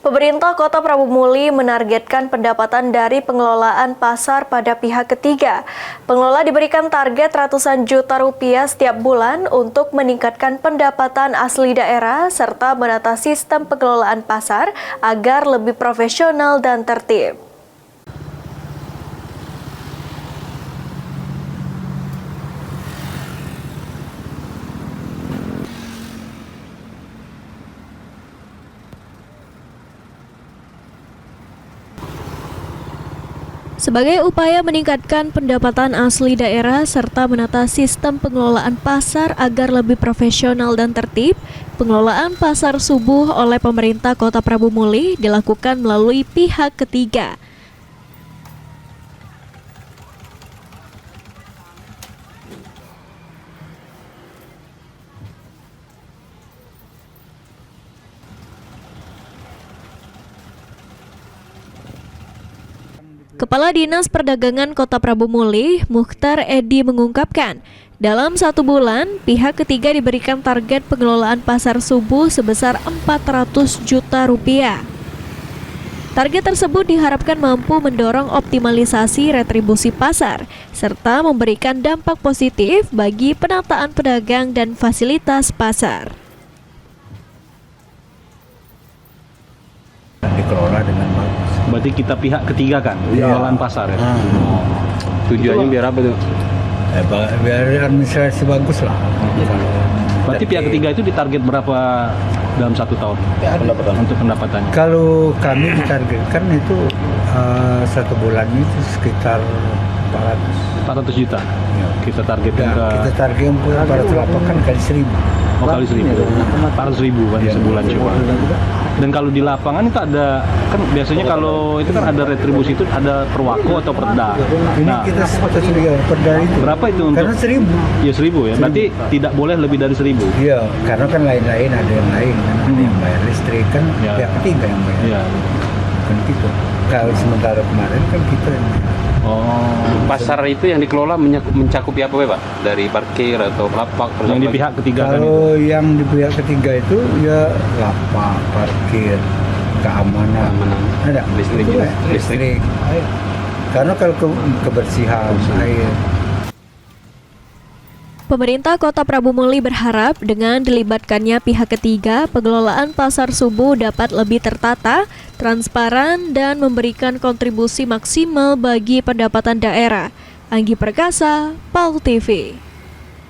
Pemerintah Kota Prabu Muli menargetkan pendapatan dari pengelolaan pasar pada pihak ketiga. Pengelola diberikan target ratusan juta rupiah setiap bulan untuk meningkatkan pendapatan asli daerah serta menata sistem pengelolaan pasar agar lebih profesional dan tertib. Sebagai upaya meningkatkan pendapatan asli daerah serta menata sistem pengelolaan pasar agar lebih profesional dan tertib, pengelolaan pasar subuh oleh pemerintah Kota Prabu Muli dilakukan melalui pihak ketiga. Kepala Dinas Perdagangan Kota Prabu Muli, Mukhtar Edi mengungkapkan, dalam 1 bulan, pihak ketiga diberikan target pengelolaan pasar subuh sebesar 400 juta rupiah. Target tersebut diharapkan mampu mendorong optimalisasi retribusi pasar, serta memberikan dampak positif bagi penataan pedagang dan fasilitas pasar. Dikelola dengan bagus. Berarti kita pihak ketiga kan, pengelolaan pasar ya? Tujuannya biar apa tuh? Biar administrasi bagus lah. Berarti pihak ketiga itu ditarget berapa dalam 1 tahun untuk pendapatannya? Kalau kami ditargetkan itu 1 bulan itu sekitar 400 juta. Ya. Kita targetkan Ya, ke kita target 408 kan kali 1000. kali 1000. 400.000 kan sebulan coba. Dan kalau di lapangan itu ada, kan biasanya kalau itu kan ada retribusi itu ada perwako atau perda. Ini Nah, kita sepakat perda itu. berapa itu untuk? Karena 1000. Ya 1000 ya. Berarti tidak boleh lebih dari 1000. Iya, karena kan lain-lain ada yang lain kan, ada yang bayar listrik kan, Ya. pihak ketiga yang bayar. Iya. Kan gitu. Kalau sementara kemarin kan kita yang bayar. Pasar itu yang dikelola mencakupi apa Pak? Dari parkir atau lapak? Yang di pihak ketiga kan itu. Kalau yang di pihak ketiga itu ya lapak, parkir, keamanan, ada Listrik itu juga. ya, listrik, air. Karena kalau kebersihan air. Pemerintah Kota Prabu Muli berharap dengan dilibatkannya pihak ketiga, pengelolaan pasar subuh dapat lebih tertata, transparan, dan memberikan kontribusi maksimal bagi pendapatan daerah. Anggi Perkasa, PAL TV.